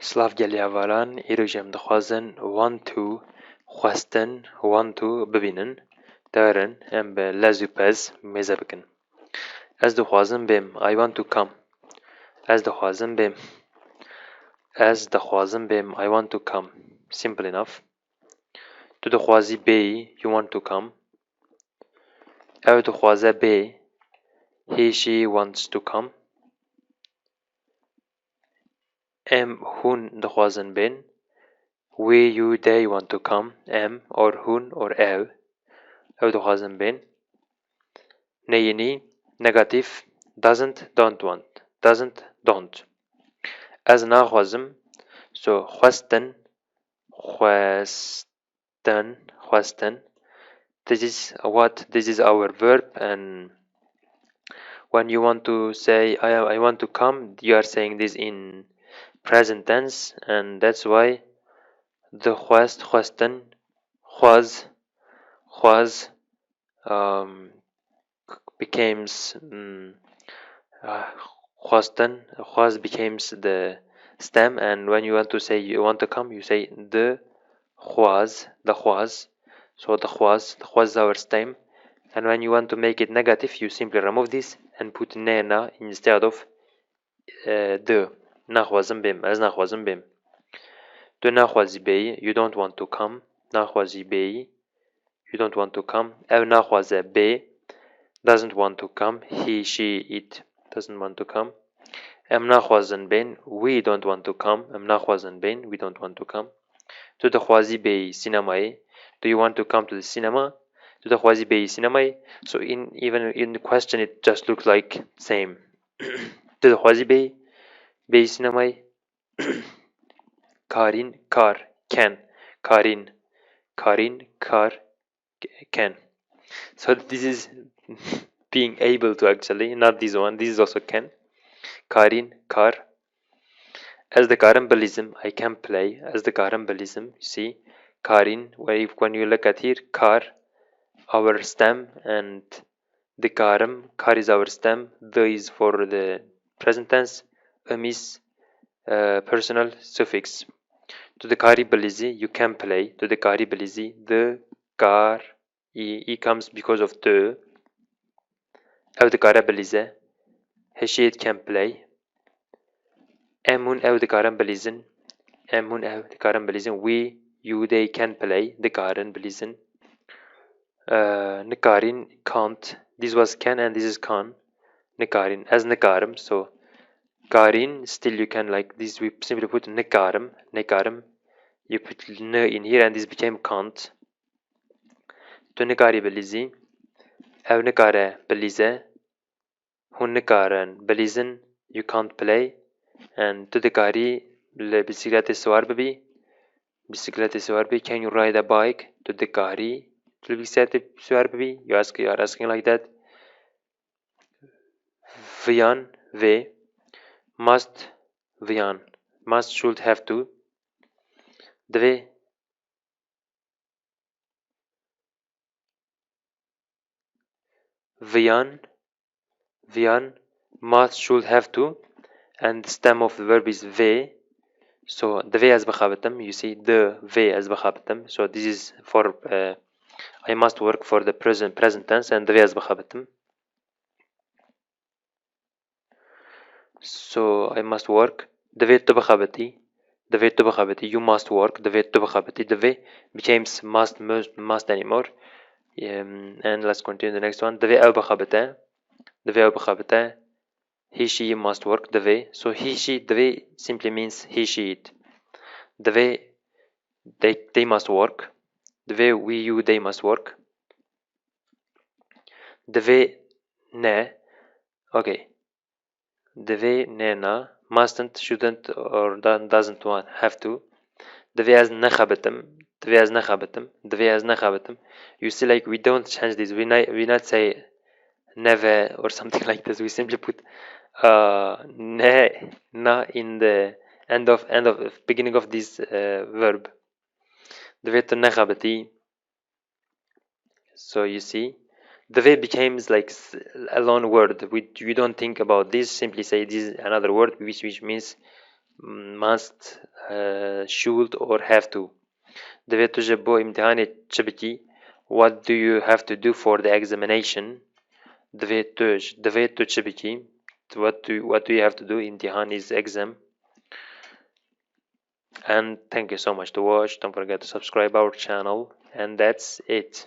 Slav gelya varan îrojî em dixwazin wan tu xwestin wan tu bibînin derin em bi lez û pez mêze bikin. Ez dixwazim bêm I want to come. Ez dixwazim bêm. Ez dixwazim bêm I want to come. Simple enough. Tu dixwazî bêyî you want to come. Ew dixwaze bê he she wants to come. Em hûn dixwazin bên we you they want to come. Em or hûn or ew dixwazin bên. Neyînî negatif doesn't don't want doesn't don't. Ez naxwazim so xwestin xwestin. This is our verb, and when you want to say I want to come, you are saying this in present tense, and that's why the xwestin xwaz becomes xwaz becomes the stem, and when you want to say you want to come, you say the xwaz. So the xwaz is our stem, and when you want to make it negative, you simply remove this and put nena instead of the. Naxwazim bêm, ez naxwazim bêm. Tu naxwazî bêyî, you don't want to come. Naxwazî bêyî, you don't want to come. Ew naxwaze bê, doesn't want to come. He, she, it doesn't want to come. Em naxwazin bên, we don't want to come. Em naxwazin bên, we don't want to come. Tu dixwazî bêyî sînemayê. Do you want to come to the cinema? Tu dixwazî bêyî sînemayê. So even in the question it just looks like same. Tu dixwazî bêyî sînemayê. Karin kar can. Karin kar can. So this is being able to, actually, not this one. This is also can. Karin kar. As the karim bilizm, I can play. As the karim bilizm, you see, Karin. When you look at here, kar, our stem, and the karim, kar is our stem. The is for the present tense. Is personal suffix. To the kari bilizi, you can play. To the kari bilizi, the kar e comes because of the. Ev dikare bilize. Heşiyet can play. Emun ev dikaran bilizin. Emun ev dikaran bilizin. We, you, they can play. Dikaran bilizin. Nikarin can't. This was can and this is can. Nikarin as nikarim. So karin, still you can, like this, we simply put nikarim. You put n in here and this became can't. Tu nikari bilizi. Ev nikare bilize. Hun nikaran bilizin. You can't play. And tu dikari bisikleti svar bibi. Can you ride a bike? Tu dikari bisikleti svar bibi. You are asking like that. Vian ve must should have to. Dve Vian must should have to, and the stem of the verb is ve. So the ve as bkhabatam, you see the ve as bkhabatam. So this is for I must work for the present tense, and the ve as bkhabatam. So I must work. The ve to bkhabati. You must work. The ve to bkhabati. The ve becomes must anymore. And let's continue the next one. The ve au bkhabata. The ve au bkhabata. He, she must work. The way. So he, she, the way simply means he, she, it. The way they must work. The way we, you, they must work. The way ne. Okay. The way ne na mustn't, shouldn't, or doesn't want, have to. The way as nakhabatam. The way as nakhabatam. The way as nakhabatam. You see, like we don't change this. We not say never or something like this. We simply put ne na in the end of beginning of this verb. The way to nakhabati. So you see, the way becomes like a long word. We don't think about this. Simply say this is another word which means must, should or have to. دوی تو جه بو امتحان چه بکی؟ What do you have to do for the examination? دوی تو چه بکی؟ What do you have to do? امتحان is exam. And thank you so much to watch. Don't forget to subscribe our channel. And that's it.